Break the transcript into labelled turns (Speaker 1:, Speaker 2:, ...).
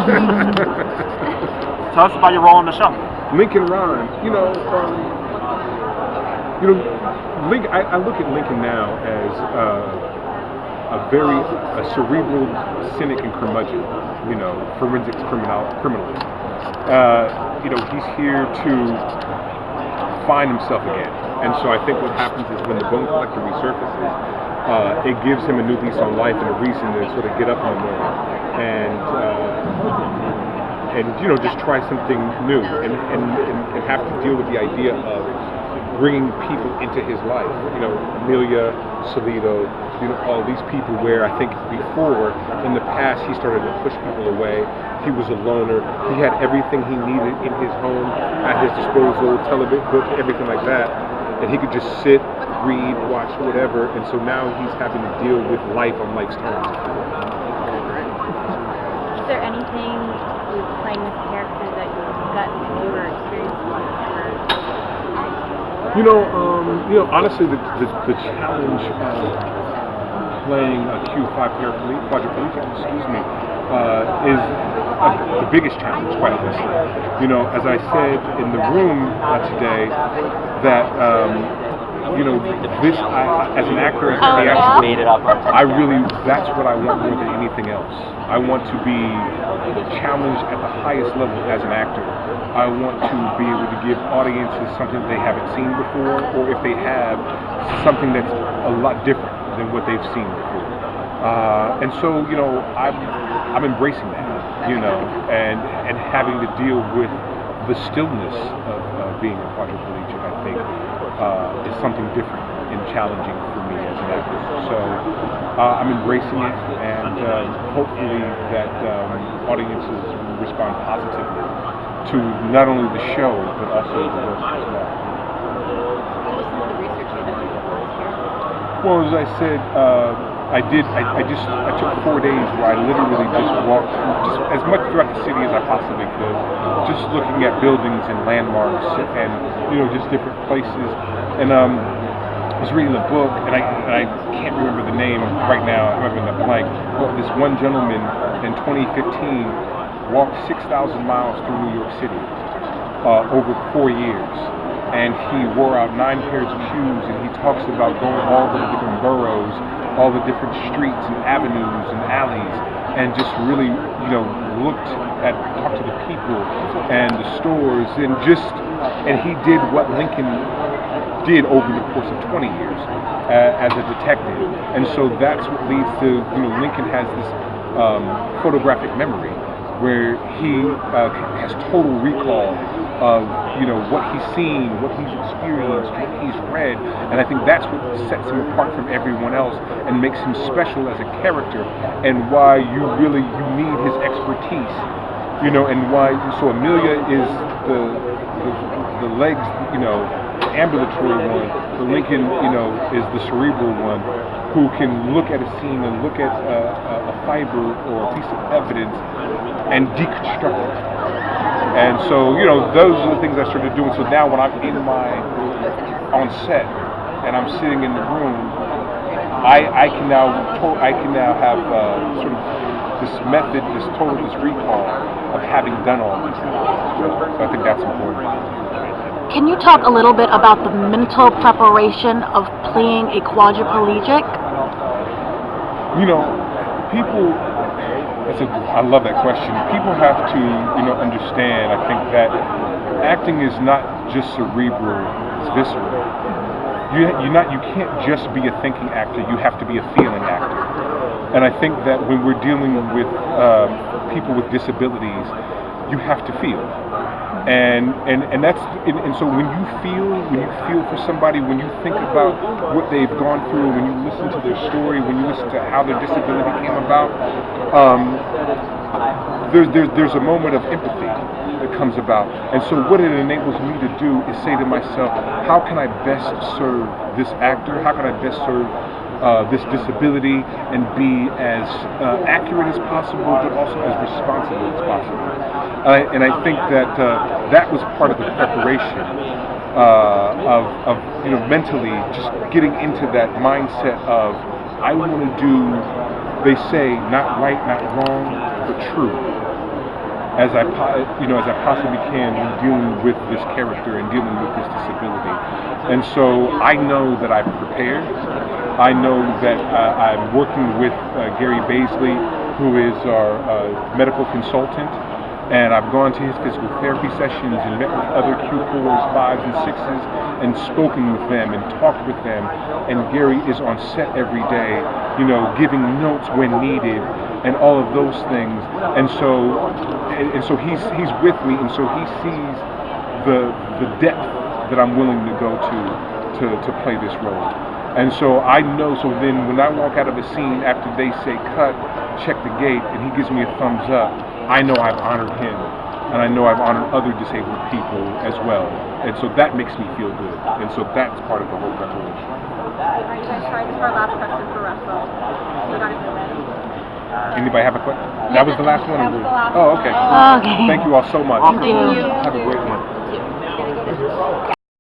Speaker 1: Tell us about your role on the show.
Speaker 2: Lincoln Rhyme. Lincoln. I look at Lincoln now as a cerebral cynic and curmudgeon. Forensics criminalist. He's here to find himself again. And so I think what happens is when the bone collector resurfaces, it gives him a new lease on life and a reason to sort of get up in the morning and just try something new and have to deal with the idea of bringing people into his life. Amelia, Salito, all these people where I think before, in the past, he started to push people away. He was a loner. He had everything he needed in his home, at his disposal, television, books, everything like that. And he could just sit, read, watch, whatever. And so now he's having to deal with life on life's terms.
Speaker 3: Is there anything with playing this character that you were experiencing
Speaker 2: Honestly, the challenge of playing a Q5 quadriplegic, is the biggest challenge, quite honestly. As I said in the room today, that this as an actor, as a theatrical, that's what I want more than anything else. I want to be challenged at the highest level as an actor. I want to be able to give audiences something they haven't seen before, or if they have, something that's a lot different than what they've seen before. And so, I'm embracing that, and having to deal with the stillness of being a quadriplegic, I think, is something different and challenging for me as an actor. So I'm embracing it, and hopefully that audiences respond positively to not only the show, but also the work as well.
Speaker 3: What was some of the research you had to do for this character?
Speaker 2: Well, as I said, I took 4 days where I literally just walked through just as much throughout the city as I possibly could, just looking at buildings and landmarks and just different places. And I was reading a book, and I can't remember the name right now. I'm having a blank. But this one gentleman in 2015 walked 6,000 miles through New York City over 4 years. And he wore out 9 pairs of shoes, and he talks about going all the different boroughs, all the different streets and avenues and alleys, and just really, talked to the people and the stores, and he did what Lincoln did over the course of 20 years as a detective. And so that's what leads to, Lincoln has this photographic memory where he has total recall of what he's seen, what he's experienced, what he's read, and I think that's what sets him apart from everyone else and makes him special as a character, and why you need his expertise, and why. So Amelia is the legs, the ambulatory one. The Lincoln, is the cerebral one, who can look at a scene and look at a fiber or a piece of evidence and deconstruct it. And so, those are the things I started doing. So now when I'm on set and I'm sitting in the room, I can now have sort of this method, this recall of having done all these things as well. So I think that's important.
Speaker 4: Can you talk a little bit about the mental preparation of playing a quadriplegic?
Speaker 2: People. I love that question. People have to, understand. I think that acting is not just cerebral; it's visceral. You can't just be a thinking actor. You have to be a feeling actor. And I think that when we're dealing with people with disabilities, you have to feel. And so when you feel for somebody, when you think about what they've gone through, when you listen to their story, when you listen to how their disability came about, there's a moment of empathy that comes about. And so what it enables me to do is say to myself, how can I best serve this actor? How can I best serve this disability and be as accurate as possible, but also as responsible as possible? And I think that that was part of the preparation of mentally just getting into that mindset of, I want to do, they say, not right, not wrong, but true. as I possibly can in dealing with this character and dealing with this disability. And so I know that I've prepared. I know that I'm working with Gary Baisley, who is our medical consultant, and I've gone to his physical therapy sessions and met with other Q4s, 5s, and 6s and spoken with them and talked with them. And Gary is on set every day, giving notes when needed and all of those things. And so he's with me, and so he sees the depth that I'm willing to go to play this role. And so I know, so then when I walk out of a scene after they say cut, check the gate, and he gives me a thumbs up, I know I've honored him, and I know I've honored other disabled people as well. And so that makes me feel good. And so that's part of the whole preparation.
Speaker 3: Are you guys trying for our last question for Russell? You got to get ready.
Speaker 2: Anybody have a question? That was the last one?
Speaker 3: That was the last
Speaker 2: Oh, okay.
Speaker 3: one.
Speaker 4: Okay.
Speaker 2: Thank you all so much.
Speaker 4: Thank you.
Speaker 2: Have a great